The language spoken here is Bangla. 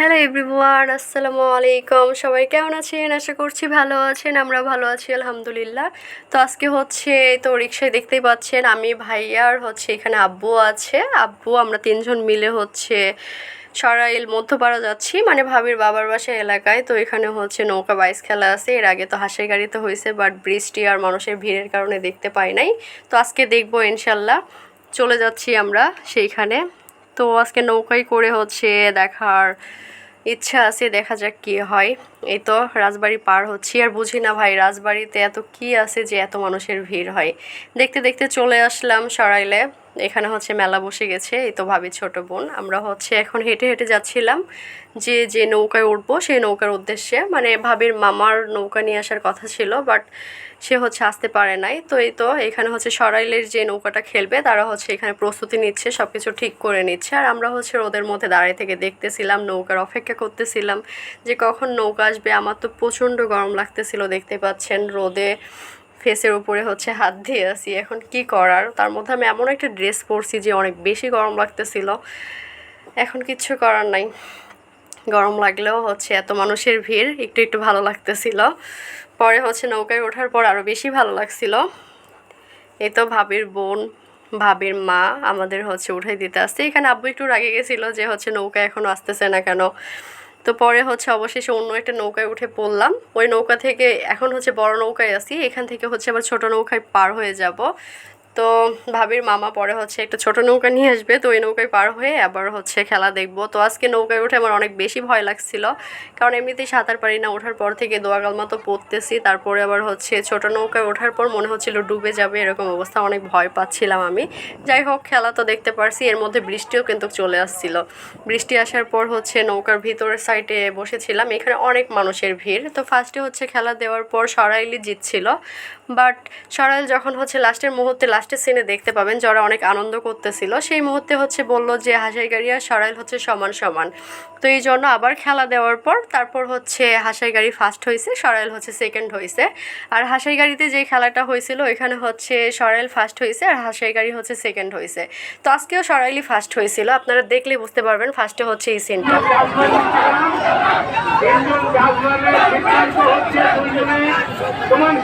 হ্যালো এভরিওয়ান, আসসালামু আলাইকুম। সবাই কেমন আছেন? আশা করছি ভালো আছেন। আমরা ভালো আছি আলহামদুলিল্লাহ। তো আজকে হচ্ছে তো রিক্সায় দেখতেই পাচ্ছেন আমি, ভাইয়া আর হচ্ছে এখানে আব্বু আছে। আমরা তিনজন মিলে হচ্ছে সরাইল মধ্যপাড়া যাচ্ছি, মানে ভাবির বাবার বাসা এলাকায়। তো এখানে হচ্ছে নৌকা বাইচ খেলা আছে। এর আগে তো হাঁসের গাড়িতে হয়েছে, বাট বৃষ্টি আর মানুষের ভিড়ের কারণে দেখতে পাই নাই। তো আজকে দেখবো ইনশাল্লাহ। চলে যাচ্ছি আমরা সেইখানে। তো আজকে নৌকায় করে হচ্ছে দেখার ইচ্ছা আছে, দেখা যাক কি হয়। এই তো রাজবাড়ি পার হচ্ছি, আর বুঝি না ভাই রাজবাড়িতে এত কি আছে যে এত মানুষের ভিড় হয়। দেখতে দেখতে চলে আসলাম সরাইলে। এখানে হচ্ছে মেলা বসে গেছে। এই তো ভাবি ছোট বোন, আমরা হচ্ছে এখন হেঁটে হেঁটে যাচ্ছিলাম যে নৌকায় উঠবো সেই নৌকার উদ্দেশ্যে। মানে ভাবির মামার নৌকা নিয়ে আসার কথা ছিল, বাট সে হচ্ছে আসতে পারে নাই। তো এই তো এখানে হচ্ছে সরাইলের যে নৌকাটা খেলবে তারা হচ্ছে এখানে প্রস্তুতি নিচ্ছে, সব কিছু ঠিক করে নিচ্ছে। আর আমরা হচ্ছে রোদের মধ্যে দাঁড়িয়ে থেকে দেখতেছিলাম, নৌকার অপেক্ষা করতেছিলাম যে কখন নৌকা আসবে। আমার তো প্রচণ্ড গরম লাগতেছিল, দেখতে পাচ্ছেন রোদে ফেসের উপরে হচ্ছে হাত দিয়ে আছি। এখন কি করার, তার মধ্যে আমি এমন একটা ড্রেস পরছি যে অনেক বেশি গরম লাগতেছিল। এখন কিচ্ছু করার নাই, গরম লাগলেও হচ্ছে এত মানুষের ভিড় একটু একটু ভালো লাগতেছিল। পরে হচ্ছে নৌকায় ওঠার পর আরও বেশি ভালো লাগছিল। এই তো ভাবির বোন, ভাবির মা আমাদের হচ্ছে উঠাই দিতে আসছে। এখানে আব্বু একটু রাগে গেছিলো যে হচ্ছে নৌকা এখনও আসতেছে না কেন। তো পরে হচ্ছে অবশেষে অন্য একটা নৌকায় উঠে পড়লাম। ওই নৌকা থেকে এখন হচ্ছে বড় নৌকায় আছি, এখান থেকে হচ্ছে আবার ছোট নৌকায় পার হয়ে যাব। তো ভাবির মামা পরে হচ্ছে একটা ছোট নৌকা নিয়ে আসবে, তো ওই নৌকায় পার হয়ে আবার হচ্ছে খেলা দেখবো। তো আজকে নৌকায় উঠে আমার অনেক বেশি ভয় লাগছিল, কারণ এমনিতেই সাঁতার পারি না। ওঠার পর থেকে দোয়া কালমা তো পড়তেছি, তারপরে আবার হচ্ছে ছোট নৌকায় ওঠার পর মনে হচ্ছিল ডুবে যাবে, এরকম অবস্থা, অনেক ভয় পাচ্ছিলাম আমি। যাই হোক, খেলা তো দেখতে পারছি। এর মধ্যে বৃষ্টিও কিন্তু চলে আসছিল। বৃষ্টি আসার পর হচ্ছে নৌকার ভিতরের সাইডে বসেছিলাম। এখানে অনেক মানুষের ভিড়। তো ফার্স্টে হচ্ছে খেলা দেওয়ার পর সরাইলি জিতছিল, বাট সরাইল যখন হচ্ছে লাস্টের মুহূর্তে লাস্টের সিনে দেখতে পাবেন যারা অনেক আনন্দ করতেছিল, সেই মুহূর্তে হচ্ছে বললো যে হাসাইগাড়ি আর সরাইল হচ্ছে সমান সমান। তো এই জন্য আবার খেলা দেওয়ার পর তারপর হচ্ছে হাসাইগাড়ি ফার্স্ট হয়েছে, সরাইল হচ্ছে সেকেন্ড হয়েছে। আর হাসাইগাড়িতে যে খেলাটা হয়েছিল এখানে হচ্ছে সরাইল ফার্স্ট হয়েছে আর হাসাইগাড়ি হচ্ছে সেকেন্ড হয়েছে। তো আজকেও সরাইলই ফার্স্ট হয়েছিল, আপনারা দেখলেই বুঝতে পারবেন ফার্স্টে হচ্ছে এই সিনটা। তোমার